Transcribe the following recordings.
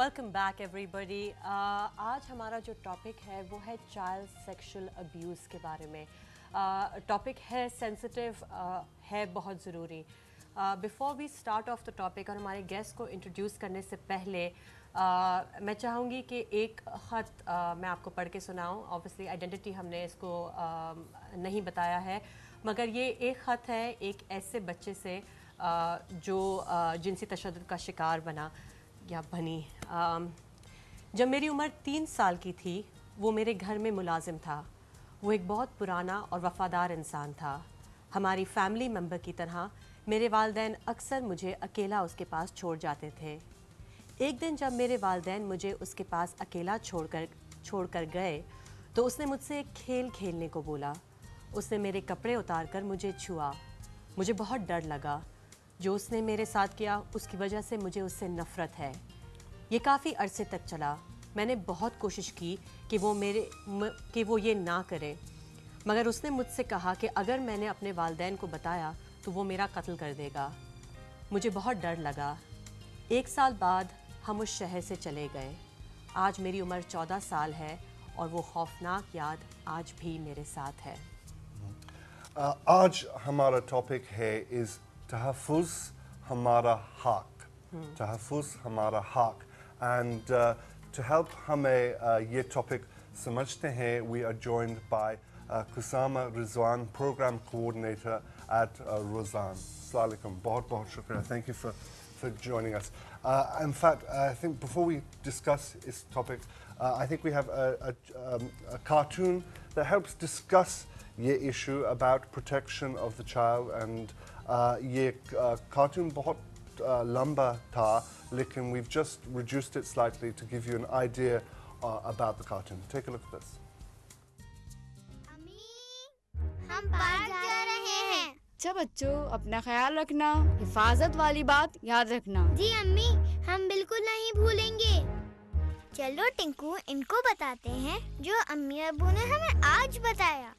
Welcome back every بڈی. آج ہمارا جو ٹاپک ہے وہ ہے چائلڈ سیکشل ابیوز کے بارے میں. ٹاپک ہے سینسٹیو, ہے بہت ضروری. Before we start off the topic اور ہمارے گیسٹ کو انٹروڈیوس کرنے سے پہلے میں چاہوں گی کہ ایک خط میں آپ کو پڑھ کے سناؤں. آبویسلی آئیڈینٹی ہم نے اس کو نہیں بتایا ہے, مگر یہ ایک خط ہے ایک ایسے بچے سے جو جنسی تشدد کا شکار بنا یا بنی. جب میری عمر 3 سال کی تھی وہ میرے گھر میں ملازم تھا. وہ ایک بہت پرانا اور وفادار انسان تھا. ہماری فیملی ممبر کی طرح میرے والدین اکثر مجھے اکیلا اس کے پاس چھوڑ جاتے تھے. ایک دن جب میرے والدین مجھے اس کے پاس اکیلا چھوڑ کر گئے تو اس نے مجھ سے ایک کھیل کھیلنے کو بولا. اس نے میرے کپڑے اتار کر مجھے چھوا. مجھے بہت ڈر لگا. جو اس نے میرے ساتھ کیا اس کی وجہ سے مجھے اس سے نفرت ہے. یہ کافی عرصے تک چلا. میں نے بہت کوشش کی کہ وہ یہ نہ کرے, مگر اس نے مجھ سے کہا کہ اگر میں نے اپنے والدین کو بتایا تو وہ میرا قتل کر دے گا. مجھے بہت ڈر لگا. 1 سال بعد ہم اس شہر سے چلے گئے. آج میری عمر 14 سال ہے اور وہ خوفناک یاد آج بھی میرے ساتھ ہے. آج ہمارا ٹاپک ہے تحفظ ہمارا حق. تحفظ ہمارا حق. اینڈ ٹو ہیلپ ہمیں یہ ٹاپک سمجھتے ہیں we are joined by Qasama Rizwan, program coordinator at Rozan. السلام علیکم, بہت بہت شکریہ. Thank you for joining us. In fact, I think before we discuss this topic, I think we have a cartoon that helps discuss یہ issue about protection of the child. And یہ cartoon بہت لمبا تھا, لیکن we've just reduced it slightly to give you an idea about the cartoon. Take a look at this. ہم park جا رہے ہیں. اچھا بچوں, اپنا خیال رکھنا, حفاظت والی بات یاد رکھنا. جی امی, ہم بالکل نہیں بھولیں گے. چلو ٹنکو ان کو بتاتے ہیں جو امی ابو نے ہمیں آج بتایا.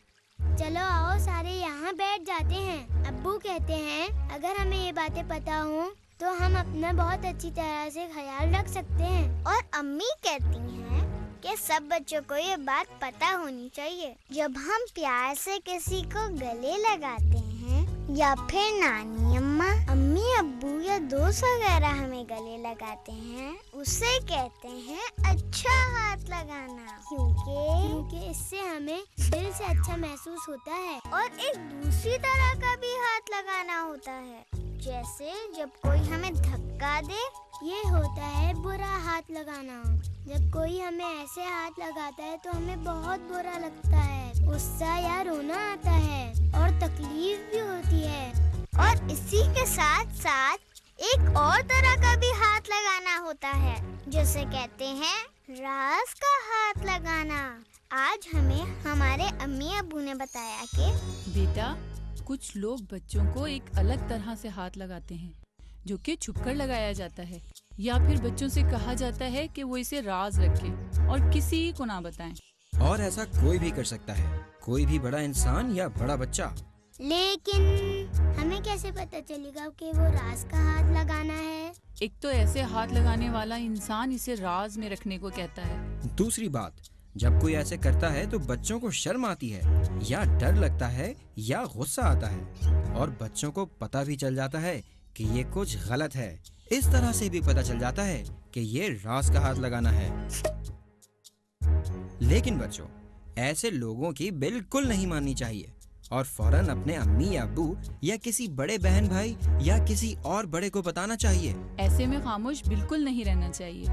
چلو آؤ سارے یہاں بیٹھ جاتے ہیں. ابو کہتے ہیں اگر ہمیں یہ باتیں پتا ہوں تو ہم اپنا بہت اچھی طرح سے خیال رکھ سکتے ہیں. اور امی کہتی ہیں کہ سب بچوں کو یہ بات پتا ہونی چاہیے. جب ہم پیار سے کسی کو گلے لگاتے ہیں یا پھر نانی اماں, امی ابو یا دوست وغیرہ ہمیں گلے لگاتے ہیں, اسے کہتے ہیں اچھا ہاتھ لگانا, کیونکہ اس سے ہمیں دل سے اچھا محسوس ہوتا ہے. اور ایک دوسری طرح کا بھی ہاتھ لگانا ہوتا ہے, جیسے جب کوئی ہمیں دھکا دے, یہ ہوتا ہے برا ہاتھ لگانا. جب کوئی ہمیں ایسے ہاتھ لگاتا ہے تو ہمیں بہت برا لگتا ہے, غصہ یا رونا آتا ہے اور تکلیف بھی ہوتی ہے. اور اسی کے ساتھ ساتھ ایک اور طرح کا بھی ہاتھ لگانا ہوتا ہے جسے کہتے ہیں راز کا ہاتھ لگانا. آج ہمیں ہمارے امی ابو نے بتایا کہ بیٹا, کچھ لوگ بچوں کو ایک الگ طرح سے ہاتھ لگاتے ہیں جو کہ چھپ کر لگایا جاتا ہے, یا پھر بچوں سے کہا جاتا ہے کہ وہ اسے راز رکھیں اور کسی کو نہ بتائیں. اور ایسا کوئی بھی کر سکتا ہے, کوئی بھی بڑا انسان یا بڑا بچہ. لیکن ہمیں کیسے پتہ چلے گا کہ وہ راز کا ہاتھ لگانا ہے؟ ایک تو ایسے ہاتھ لگانے والا انسان اسے راز میں رکھنے کو کہتا ہے. دوسری بات, جب کوئی ایسے کرتا ہے تو بچوں کو شرم آتی ہے یا ڈر لگتا ہے یا غصہ آتا ہے, اور بچوں کو پتہ بھی چل جاتا ہے کہ یہ کچھ غلط ہے. اس طرح سے بھی پتہ چل جاتا ہے کہ یہ راز کا ہاتھ لگانا ہے. لیکن بچوں, ایسے لوگوں کی بالکل نہیں ماننی چاہیے اور فوراً اپنے امی یا ابو یا کسی بڑے بہن بھائی یا کسی اور بڑے کو بتانا چاہیے. ایسے میں خاموش بالکل نہیں رہنا چاہیے,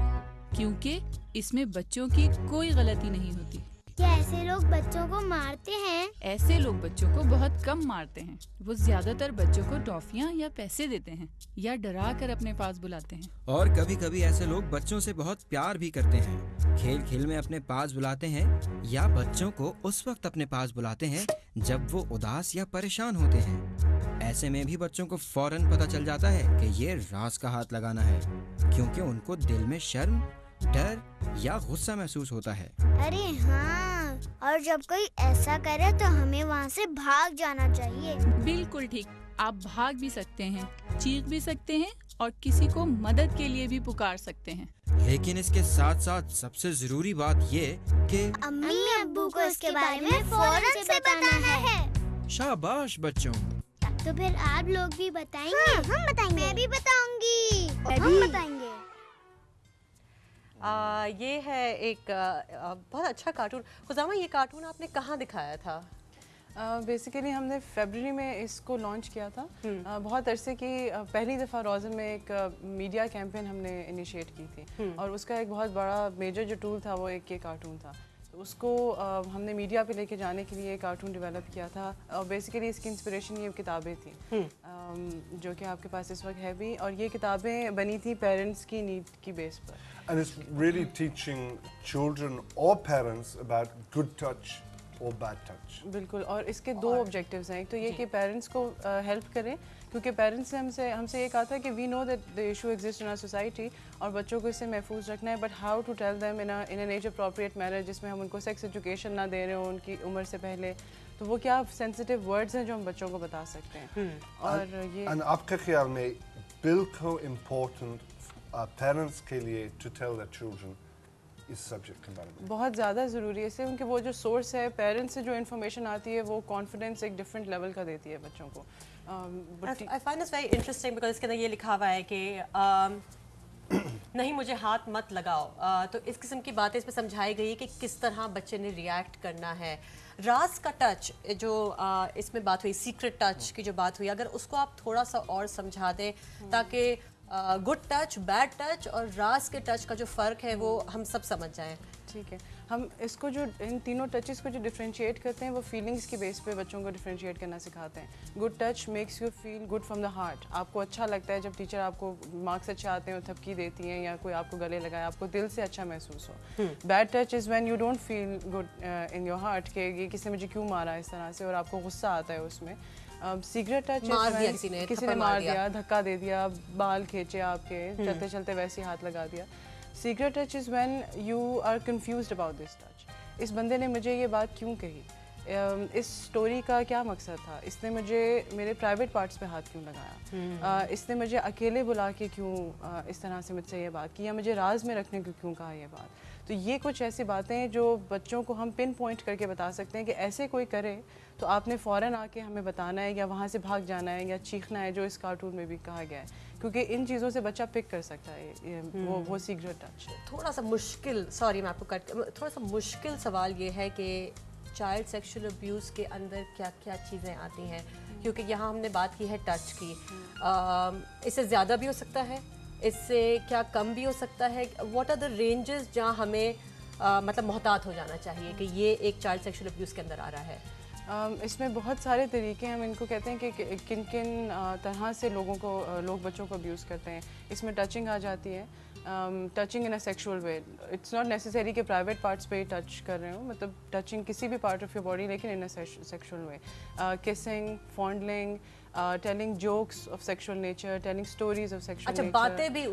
کیونکہ اس میں بچوں کی کوئی غلطی نہیں ہوتی. کیا ایسے لوگ بچوں کو مارتے ہیں؟ ایسے لوگ بچوں کو بہت کم مارتے ہیں. وہ زیادہ تر بچوں کو ٹافیاں یا پیسے دیتے ہیں یا ڈرا کر اپنے پاس بلاتے ہیں. اور کبھی کبھی ایسے لوگ بچوں سے بہت پیار بھی کرتے ہیں, کھیل کھیل میں اپنے پاس بلاتے ہیں یا بچوں کو اس وقت اپنے پاس بلاتے ہیں جب وہ اداس یا پریشان ہوتے ہیں. ایسے میں بھی بچوں کو فوراً پتہ چل جاتا ہے کہ یہ راز کا ہاتھ لگانا ہے, کیونکہ ان کو دل میں شرم, ڈر یا غصہ محسوس ہوتا ہے. ارے ہاں, اور جب کوئی ایسا کرے تو ہمیں وہاں سے بھاگ جانا چاہیے. بالکل ٹھیک. आप भाग भी सकते हैं, चीख भी सकते हैं और किसी को मदद के लिए भी पुकार सकते हैं। लेकिन इसके साथ साथ सबसे जरूरी बात ये कि अम्मी अब्बू को इसके बारे में फौरन से बताना है। शाबाश बच्चों। तो फिर आप लोग भी बताएंगे? हम बताएंगे। मैं भी बताऊंगी। हम बताएंगे। ये है एक बहुत अच्छा कार्टून। खुजामा, ये कार्टून आपने कहाँ दिखाया था? बेसिकली हमने फरवरी में इसको लॉन्च किया था। बहुत अरसे की पहली दफ़ा रोज़न में एक मीडिया कैंपेन हमने इनिशिएट की थी और उसका एक बहुत बड़ा मेजर जो टूल था वो एक ये कार्टून था। तो उसको हमने मीडिया पे लेके जाने के लिए कार्टून डेवलप किया था और बेसिकली इसकी इंस्पिरेशन ये किताबें थी जो कि आपके पास इस वक्त है भी, और ये किताबें बनी थी पेरेंट्स की नीड की बेस पर। And it's really teaching children or parents about good touch or bad touch. बिल्कुल, और इसके दो ऑब्जेक्टिव्स हैं। एक तो ये कि पेरेंट्स को हेल्प करें, क्योंकि पेरेंट्स ने हमसे ये कहा था कि we know that the issue exist in our society और बच्चों को इससे महफूज रखना है, but how to tell them in an age appropriate manner जिसमें हम उनको सेक्स एजुकेशन ना दे रहे हो उनकी उम्र से पहले। तो वो क्या सेंसिटिव वर्ड्स हैं जो हम बच्चों को बता सकते हैं। और ये आपके ख्याल में बिल्कुल इम्पोर्टेंट पेरेंट्स के लिए टू टेल देयर चिल्ड्रन इस सब्जेक्ट के बारे में बहुत ज़्यादा ज़रूरी है, इससे उनके वो जो सोर्स है पेरेंट्स से जो इन्फॉर्मेशन आती है वो कॉन्फिडेंस एक डिफरेंट लेवल का देती है बच्चों को। I find this very interesting because इसके अंदर ये लिखा हुआ है कि नहीं मुझे हाथ मत लगाओ। तो इस किस्म की बातें इसमें समझाई गई है कि किस तरह बच्चे ने रिएक्ट करना है। राज का टच जो इसमें बात हुई, सीक्रेट टच की जो बात हुई, अगर उसको आप थोड़ा सा और समझा दें ताकि गुड टच, बैड टच और राज के टच का जो फ़र्क है वो हम सब समझ जाएं। ठीक है, हम इसको जो इन तीनों टचेस को जो डिफरेंशिएट करते हैं वो फीलिंग्स की बेस पे बच्चों को डिफरेंशिएट करना सिखाते हैं। Good touch makes you feel good from the heart. आपको अच्छा लगता है जब टीचर आपको मार्क्स अच्छे आते हैं और थपकी देती हैं या कोई आपको गले लगाए, आपको दिल से अच्छा महसूस हो। Bad touch is when you don't feel good in your heart कि ये किसी ने मुझे क्यों मारा इस तरह से और आपको गुस्सा आता है उसमें। सीक्रेट टच किसी ने मार दिया, धक्का दे दिया, बाल खींचे आपके, चलते चलते वैसे हाथ लगा दिया। Secret touch is when you are confused about this touch. इस बंदे ने मुझे ये बात क्यों कही, इस स्टोरी का क्या मकसद था, इसने मुझे मेरे प्राइवेट पार्ट्स पे हाथ क्यों लगाया, इसने मुझे अकेले बुला के क्यों इस तरह से मुझसे ये बात की, या मुझे राज में रखने को क्यों कहा ये बात। तो ये कुछ ऐसी बातें हैं जो बच्चों को हम पिन पॉइंट करके बता सकते हैं कि ऐसे कोई करे तो आपने फ़ौरन आके हमें बताना है या वहाँ से भाग जाना है या चीखना है, जो इस कार्टून में भी कहा गया है, क्योंकि इन चीज़ों से बच्चा पिक कर सकता है वो सीक्रेट टच। थोड़ा सा मुश्किल, सॉरी मैं आपको थोड़ा सा मुश्किल सवाल ये है कि चाइल्ड सेक्सुअल अब्यूज़ के अंदर क्या क्या चीज़ें आती हैं, क्योंकि यहाँ हमने बात की है टच की, इससे ज़्यादा भी हो सकता है, इससे क्या कम भी हो सकता है। व्हाट आर द रेंजेस जहाँ हमें मतलब मोहतात हो जाना चाहिए कि ये एक चाइल्ड सेक्सुअल अब्यूज़ के अंदर आ रहा है? इसमें बहुत सारे तरीके हम इनको कहते हैं कि किन किन तरह से लोग बच्चों को अब्यूज़ करते हैं। इसमें टचिंग आ जाती है, touching in a sexual way. It's not necessary कि प्राइवेट पार्ट्स पे ही टच कर रहे हो, मतलब टचिंग किसी भी पार्ट ऑफ योर बॉडी लेकिन in a sexual way. Kissing, fondling, telling jokes of sexual nature, telling stories of sexual nature, बातें भी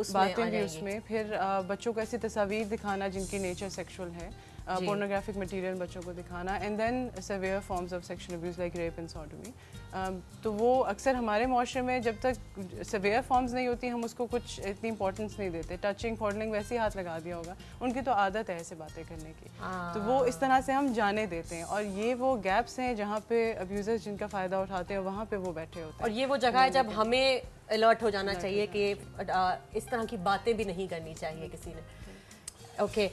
उसमें। फिर बच्चों को ऐसी तस्वीर दिखाना जिनकी नेचर सेक्सुअल है, पोर्नोग्राफिक मटेरियल बच्चों को दिखाना, and then severe forms of sexual abuse like rape and sodomy. तो वो अक्सर हमारे माशरे में जब तक सेवियर फॉर्म्स नहीं होती हम उसको कुछ इतनी इंपॉर्टेंस नहीं देते। टचिंग, फॉडलिंग वैसे ही हाथ लगा दिया होगा, उनकी तो आदत है ऐसे बातें करने की, तो वो इस तरह से हम जाने देते हैं। और ये वो गैप्स हैं जहाँ पे अब्यूज़र्स जिनका फ़ायदा उठाते हैं, वहाँ पे वो बैठे होते हैं। और ये वो जगह है जब हमें अलर्ट हो जाना चाहिए कि इस तरह की बातें भी नहीं करनी चाहिए किसी ने। ओके